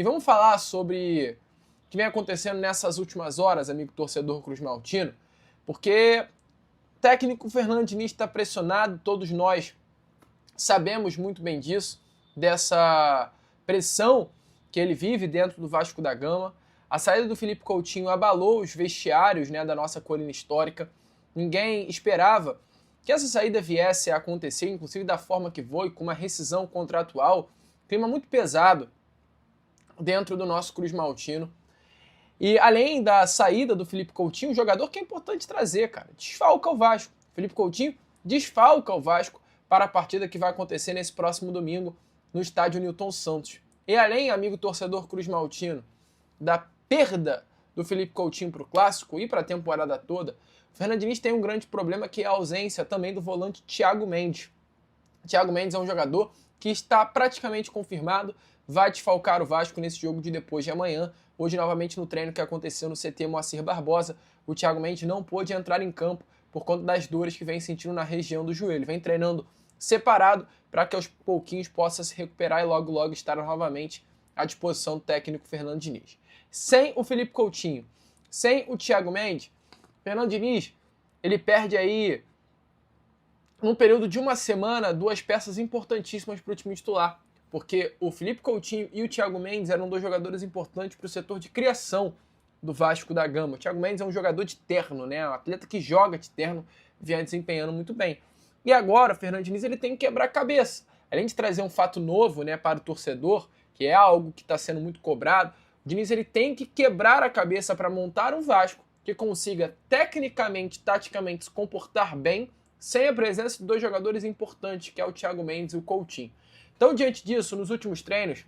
E vamos falar sobre o que vem acontecendo nessas últimas horas, amigo torcedor cruzmaltino, porque o técnico Fernando Diniz está pressionado, todos nós sabemos muito bem disso, dessa pressão que ele vive dentro do Vasco da Gama. A saída do Felipe Coutinho abalou os vestiários, né, da nossa colina histórica. Ninguém esperava que essa saída viesse a acontecer, inclusive da forma que foi, com uma rescisão contratual, clima muito pesado dentro do nosso cruzmaltino. E além da saída do Felipe Coutinho, um jogador que é importante trazer, cara, desfalca o Vasco. Felipe Coutinho desfalca o Vasco para a partida que vai acontecer nesse próximo domingo no estádio Newton Santos. E além, amigo torcedor cruzmaltino, da perda do Felipe Coutinho para o Clássico e para a temporada toda, o Fernando Diniz tem um grande problema, que é a ausência também do volante Thiago Mendes. Thiago Mendes é um jogador que está praticamente confirmado, vai desfalcar o Vasco nesse jogo de depois de amanhã. Hoje, novamente, no treino que aconteceu no CT Moacir Barbosa, o Thiago Mendes não pôde entrar em campo por conta das dores que vem sentindo na região do joelho. Vem treinando separado para que aos pouquinhos possa se recuperar e logo logo estar novamente à disposição do técnico Fernando Diniz. Sem o Felipe Coutinho, sem o Thiago Mendes, Fernando Diniz, ele perde aí, num período de uma semana, duas peças importantíssimas para o time titular, porque o Felipe Coutinho e o Thiago Mendes eram dois jogadores importantes para o setor de criação do Vasco da Gama. O Thiago Mendes é um jogador de terno, né? Um atleta que joga de terno, vinha desempenhando muito bem. E agora o Fernando Diniz ele tem que quebrar a cabeça. Além de trazer um fato novo, né, para o torcedor, que é algo que está sendo muito cobrado, o Diniz ele tem que quebrar a cabeça para montar um Vasco que consiga tecnicamente, taticamente se comportar bem, sem a presença de dois jogadores importantes, que é o Thiago Mendes e o Coutinho. Então, diante disso, nos últimos treinos,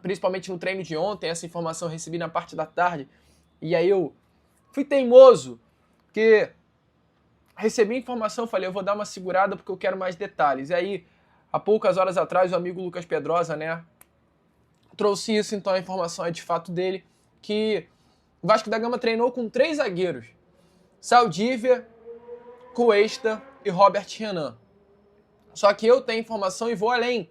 principalmente no treino de ontem, essa informação eu recebi na parte da tarde, e aí eu fui teimoso, porque recebi a informação, falei, eu vou dar uma segurada porque eu quero mais detalhes. E aí, há poucas horas atrás, o amigo Lucas Pedrosa, né, trouxe isso, então a informação é de fato dele, que o Vasco da Gama treinou com 3 zagueiros, Saldívia, Cuesta e Robert Renan. Só que eu tenho informação e vou além,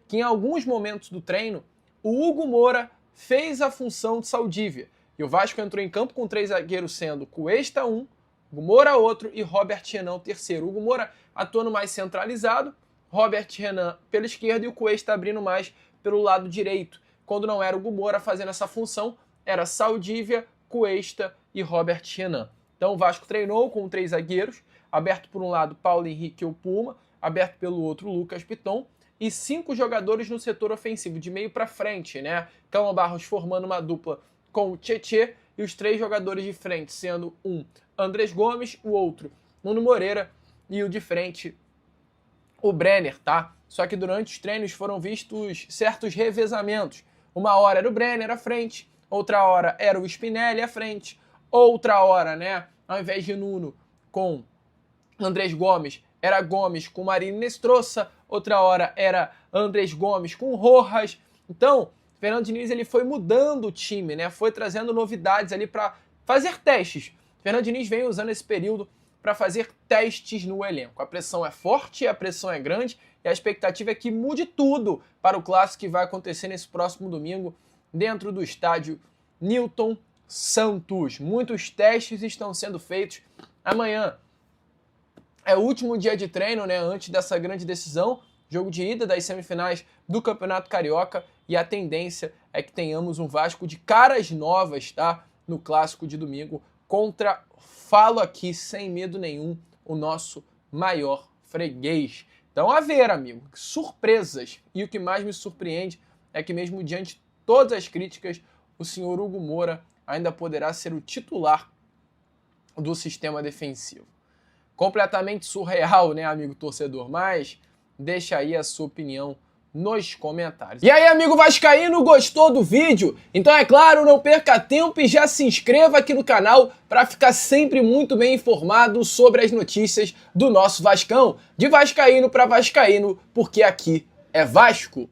que em alguns momentos do treino, o Hugo Moura fez a função de Saldívia. E o Vasco entrou em campo com 3 zagueiros, sendo Cuesta 1, Hugo Moura outro e Robert Renan o terceiro. O Hugo Moura atuando mais centralizado, Robert Renan pela esquerda e o Cuesta abrindo mais pelo lado direito. Quando não era o Hugo Moura fazendo essa função, era Saldívia, Cuesta e Robert Renan. Então o Vasco treinou com 3 zagueiros, aberto por um lado Paulo Henrique ou Puma, aberto pelo outro Lucas Piton, e 5 jogadores no setor ofensivo, de meio para frente, né? Calma Barros formando uma dupla com o Tietê, e os 3 jogadores de frente, sendo um Andrés Gomes, o outro Nuno Moreira, e o de frente o Brenner, tá? Só que durante os treinos foram vistos certos revezamentos. Uma hora era o Brenner à frente, outra hora era o Spinelli à frente, outra hora, né, ao invés de Nuno com Andrés Gomes, era Gomes com Marinho Nestroça, outra hora era Andrés Gomes com Rojas. Então, Fernando Diniz ele foi mudando o time, né, foi trazendo novidades ali para fazer testes. Fernando Diniz vem usando esse período para fazer testes no elenco. A pressão é forte, a pressão é grande, e a expectativa é que mude tudo para o clássico que vai acontecer nesse próximo domingo dentro do estádio Newton Santos. Muitos testes estão sendo feitos. Amanhã é o último dia de treino, né, antes dessa grande decisão, jogo de ida das semifinais do Campeonato Carioca, e a tendência é que tenhamos um Vasco de caras novas, tá, no clássico de domingo contra, falo aqui sem medo nenhum, o nosso maior freguês. Então, a ver, amigo, surpresas. E o que mais me surpreende é que mesmo diante de todas as críticas, o senhor Hugo Moura ainda poderá ser o titular do sistema defensivo. Completamente surreal, né, amigo torcedor? Mas deixa aí a sua opinião nos comentários. E aí, amigo vascaíno, gostou do vídeo? Então, é claro, não perca tempo e já se inscreva aqui no canal para ficar sempre muito bem informado sobre as notícias do nosso Vascão. De vascaíno para vascaíno, porque aqui é Vasco.